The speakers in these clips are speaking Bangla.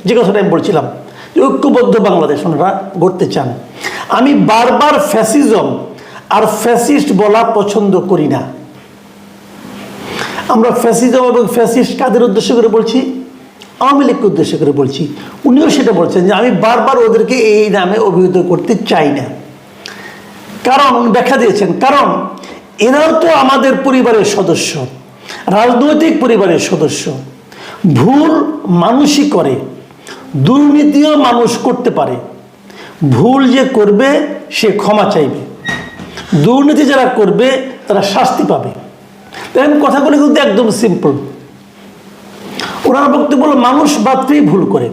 যে কথাটা আমি বলছিলাম, যে ঐক্যবদ্ধ বাংলাদেশ ওনারা গড়তে চান। আমি বারবার ফ্যাসিজম আর ফ্যাসিস্ট বলা পছন্দ করি না। আমরা ফ্যাসিজম এবং ফ্যাসিস্ট কাদের উদ্দেশ্য করে বলছি? আওয়ামী লীগকে উদ্দেশ্য করে বলছি। উনিও সেটা বলছেন যে আমি বারবার ওদেরকে এই নামে অভিহিত করতে চাই না। কারণ ব্যাখ্যা দিয়েছেন, কারণ এরাও তো আমাদের পরিবারের সদস্য, রাজনৈতিক পরিবারের সদস্য। ভুল মানুষই করে, দুর্নীতিও মানুষ করতে পারে। ভুল যে করবে সে ক্ষমা চাইবে, দুর্নীতি যারা করবে তারা শাস্তি পাবে। দেখেন কথাগুলো কিন্তু একদম সিম্পল। ওনার বক্তব্য হলো মানুষ মাত্রই ভুল করে,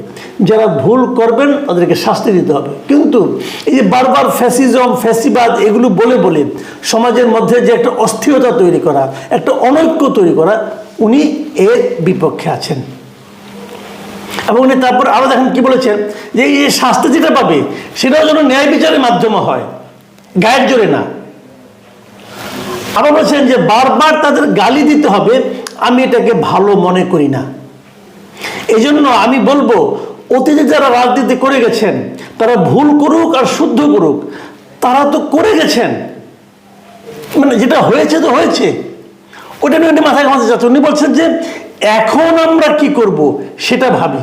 যারা ভুল করবেন তাদেরকে শাস্তি দিতে হবে। কিন্তু এই যে বারবার ফ্যাসিজম, ফ্যাসিবাদ এগুলো বলে বলে সমাজের মধ্যে যে একটা অস্থিরতা তৈরি করা, একটা অনৈক্য তৈরি করা, উনি এর বিপক্ষে আছেন। এবং উনি তারপর আরও দেখেন কি বলেছেন, যে এই শাস্তি যেটা পাবে সেটাও যেন ন্যায় বিচারের মাধ্যমে হয়, গায়ের জোরে না। আবার বলছেন যে বারবার তাদের গালি দিতে হবে, আমি এটাকে ভালো মনে করি না। এই জন্য আমি বলবো, অতীতে যারা রাজনীতি করে গেছেন তারা ভুল করুক আর শুদ্ধ করুক, তারা তো করে গেছেন, মানে যেটা হয়েছে তো হয়েছে, ওটা নিয়ে উনি মাথায় ঘামাতে চাচ্ছেন। উনি বলছেন যে এখন আমরা কি করব সেটা ভাবি,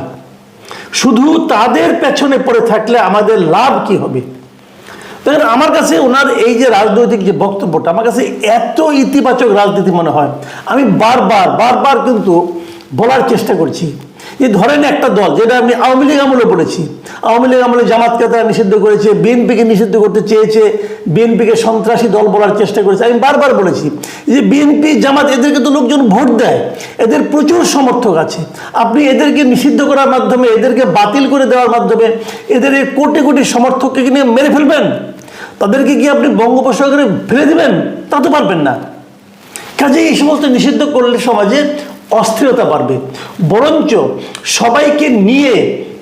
শুধু তাদের পেছনে পড়ে থাকলে আমাদের লাভ কি হবে। দেখেন আমার কাছে ওনার এই যে রাজনৈতিক যে বক্তব্যটা আমার কাছে এত ইতিবাচক রাজনীতি মনে হয়। আমি বারবার কিন্তু বলার চেষ্টা করছি যে ধরেন একটা দল, যেটা আমি আওয়ামী লীগ আমলে বলেছি, আওয়ামী লীগ আমলে জামাতকে তারা নিষিদ্ধ করেছে, বিএনপিকে নিষিদ্ধ করতে চেয়েছে, বিএনপিকে সন্ত্রাসী দল বলার চেষ্টা করেছে। আমি বারবার বলেছি যে বিএনপি, জামাত এদেরকে তো লোকজন ভোট দেয়, এদের প্রচুর সমর্থক আছে। আপনি এদেরকে নিষিদ্ধ করার মাধ্যমে, এদেরকে বাতিল করে দেওয়ার মাধ্যমে এদের কোটি কোটি সমর্থককে কিনে মেরে ফেলবেন? তাদেরকে কি আপনি বঙ্গোপসাগরে ফেলে দিবেন? তা তো পারবেন না। কাজে এই সমস্ত নিষিদ্ধ করলে সমাজে অস্থিরতা বাড়বে। বরঞ্চ সবাইকে নিয়ে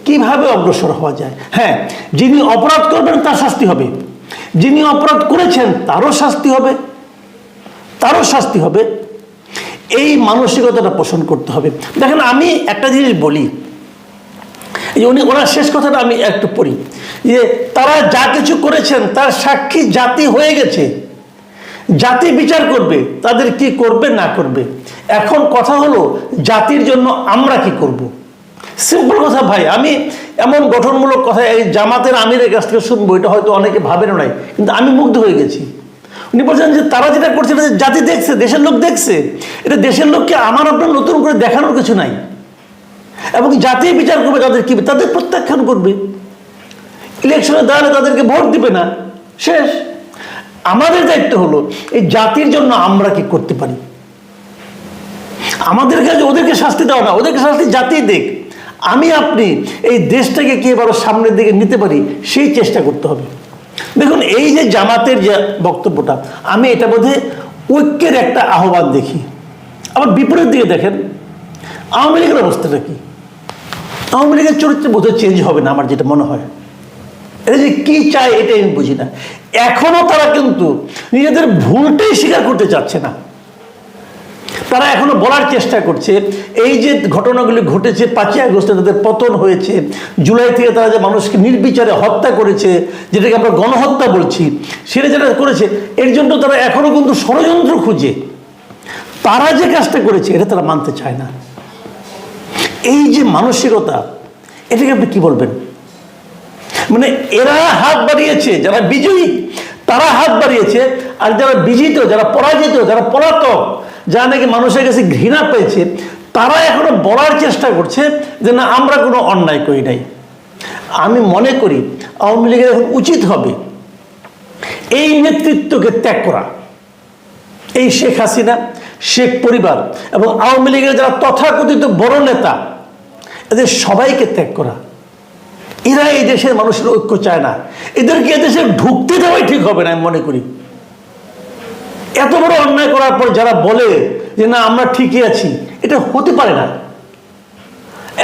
কিভাবে অগ্রসর হওয়া যায়। হ্যাঁ, যিনি অপরাধ করবেন তার শাস্তি হবে, যিনি অপরাধ করেছেন তারও শাস্তি হবে, এই মানসিকতাটা পোষণ করতে হবে। দেখেন আমি একটা জিনিস বলি, ওনার শেষ কথাটা আমি একটু পড়ি, যে তারা যা কিছু করেছেন তার সাক্ষী জাতি হয়ে গেছে, জাতি বিচার করবে তাদের কি করবে না করবে। এখন কথা হলো জাতির জন্য আমরা কি করব। সিম্পল কথা ভাই, আমি এমন গঠনমূলক কথা এই জামাতের আমিরের কাছ থেকে শুনবো, এটা হয়তো অনেকে ভাবেন নাই, কিন্তু আমি মুগ্ধ হয়ে গেছি। উনি বলছেন যে তারা যেটা করছে এটা জাতি দেখছে, দেশের লোক দেখছে, এটা দেশের লোককে আমার আপনার নতুন করে দেখানোর কিছু নাই। এবং জাতি বিচার করবে তাদের কি, তাদের প্রত্যাখ্যান করবে, ইলেকশনে দাঁড়ালে তাদেরকে ভোট দিবে না, শেষ। আমাদের দায়িত্ব হলো এই জাতির জন্য আমরা কি করতে পারি। আমাদের কাছে ওদেরকে শাস্তি দেওয়া না, ওদেরকে শাস্তি জাতি দেখ, আমি আপনি এই দেশটাকে কি এবার সামনের দিকে নিতে পারি সেই চেষ্টা করতে হবে। দেখুন এই যে জামাতের যে বক্তব্যটা, আমি এটা বোধহয় ঐক্যের একটা আহ্বান দেখি। আবার বিপরীত দিকে দেখেন আওয়ামী লীগের অবস্থাটা কি। আওয়ামী লীগের চরিত্র বোধহয় চেঞ্জ হবে না, আমার যেটা মনে হয়। এটা যে কি চায় এটাই আমি বুঝি না। এখনো তারা কিন্তু নিজেদের ভুলটাই স্বীকার করতে চাচ্ছে না। তারা এখনো বলার চেষ্টা করছে এই যে ঘটনাগুলি ঘটেছে, 5ই আগস্টে তাদের পতন হয়েছে, জুলাই থেকে তারা যে মানুষকে নির্বিচারে হত্যা করেছে, যেটাকে আমরা গণহত্যা বলছি, সেটা যেটা করেছে, এর জন্য তারা এখনো কিন্তু ষড়যন্ত্র খুঁজে তারা যে কাজটা করেছে এটা তারা মানতে চায় না। এই যে মানসিকতা, এটাকে আপনি কি বলবেন? মানে এরা হাত বাড়িয়েছে, যারা বিজয়ী তারা হাত বাড়িয়েছে, আর যারা বিজিত, যারা পরাজিত, যারা পলাতক, যারা নাকি মানুষের কাছে ঘৃণা পেয়েছে, তারা এখনো বলার চেষ্টা করছে যে না আমরা কোনো অন্যায় করি নাই। আমি মনে করি আওয়ামী লীগের এখন উচিত হবে এই নেতৃত্বকে ত্যাগ করা। এই শেখ হাসিনা, শেখ পরিবার এবং আওয়ামী লীগের যারা তথাকথিত বড় নেতা, এদের সবাইকে ত্যাগ করা। এরা এই দেশের মানুষের ঐক্য চায় না, এদেরকে এদেশে ঢুকতে দেওয়াই ঠিক হবে না আমি মনে করি। এত বড় অন্যায় করার পর যারা বলে যে না আমরা ঠিকই আছি, এটা হতে পারে না।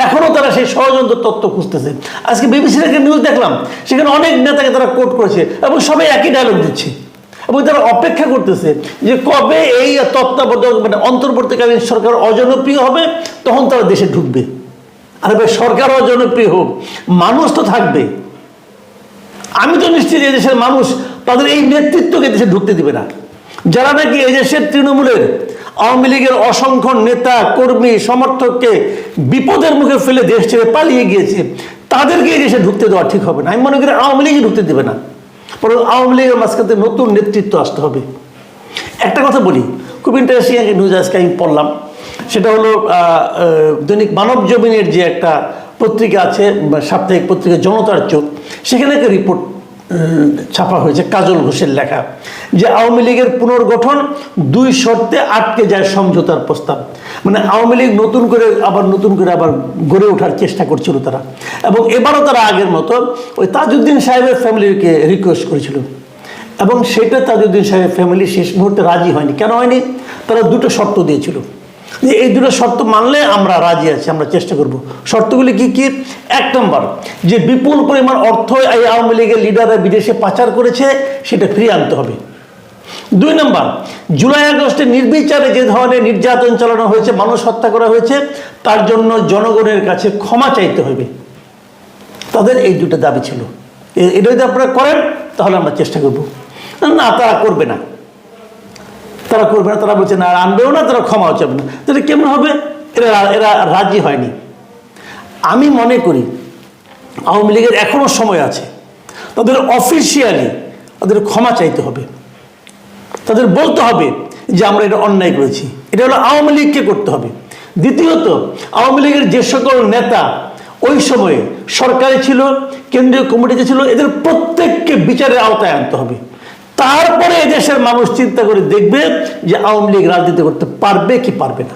এখনো তারা সেই ষড়যন্ত্র তত্ত্ব খুঁজতেছে। আজকে বিবিসির একটা নিউজ দেখলাম, সেখানে অনেক নেতাকে তারা কোট করেছে এবং সবাই একই ডায়লগ দিচ্ছে, এবং তারা অপেক্ষা করতেছে যে কবে এই তত্ত্বাবধায়ক মানে অন্তর্বর্তীকালীন সরকার অজনপ্রিয় হবে, তখন তারা দেশে ঢুকবে। আরে ভাই, সরকারও জনপ্রিয় হোক, মানুষ তো থাকবে। আমি তো নিশ্চিত এই দেশের মানুষ তাদের এই নেতৃত্বকে দেশে ঢুকতে দিবে না। যারা নাকি এই দেশের তৃণমূলের, আওয়ামী লীগের অসংখ্য নেতা কর্মী সমর্থককে বিপদের মুখে ফেলে দেশ ছেড়ে পালিয়ে গিয়েছে, তাদেরকে এই দেশে ঢুকতে দেওয়া ঠিক হবে না। আমি মনে করি আওয়ামী লীগই ঢুকতে দেবে না, বরং আওয়ামী লীগের মাঝখানে নতুন নেতৃত্ব আসতে হবে। একটা কথা বলি, খুব ইন্টারেস্টিং একটা নিউজ আজকে আমি পড়লাম। সেটা হলো দৈনিক মানব জমিনের যে একটা পত্রিকা আছে, সাপ্তাহিক পত্রিকা জনতার চোখ, সেখানে একটা রিপোর্ট ছাপা হয়েছে, কাজল ঘোষের লেখা, যে আওয়ামী লীগের পুনর্গঠন 2 শর্তে আটকে যায় সমঝোতার প্রস্তাব। মানে আওয়ামী লীগ নতুন করে আবার গড়ে ওঠার চেষ্টা করছিল তারা, এবং এবারও তারা আগের মতো ওই তাজউদ্দিন সাহেবের ফ্যামিলিকে রিকোয়েস্ট করেছিল, এবং সেটা তাজউদ্দিন সাহেবের ফ্যামিলি শেষ মুহূর্তে রাজি হয়নি। কেন হয়নি? তারা 2টো শর্ত দিয়েছিল, যে এই 2টো শর্ত মানলে আমরা রাজি আছি, আমরা চেষ্টা করব। শর্তগুলি কি কি? 1 নম্বর, যে বিপুল পরিমাণ অর্থ এই আওয়ামী লীগের লিডাররা বিদেশে পাচার করেছে সেটা ফিরিয়ে আনতে হবে। 2 নম্বর, জুলাই আগস্টে নির্বিচারে যে ধরনের নির্যাতন চালানো হয়েছে, মানুষ হত্যা করা হয়েছে, তার জন্য জনগণের কাছে ক্ষমা চাইতে হবে। তাদের এই 2টা দাবি ছিল। এটা যদি আপনারা করেন তাহলে আমরা চেষ্টা করব। না, তারা করবে না, তারা করবে না, তারা বলছে না, আনবেও না, তারা ক্ষমাও চাবে না। তাহলে কেমন হবে? এরা রাজি হয়নি। আমি মনে করি আওয়ামী লীগের এখনো সময় আছে, তাদের অফিসিয়ালি তাদের ক্ষমা চাইতে হবে, তাদের বলতে হবে যে আমরা এটা অন্যায় করেছি। এটা হলো আওয়ামী লীগকে করতে হবে। দ্বিতীয়ত, আওয়ামী লীগের যে সকল নেতা ওই সময়ে সরকারে ছিল, কেন্দ্রীয় কমিটিতে ছিল, এদের প্রত্যেককে বিচারের আওতায় আনতে হবে। তারপরে এদেশের মানুষ চিন্তা করে দেখবে যে আওয়ামী লীগ রাজনীতি করতে পারবে কি পারবে না।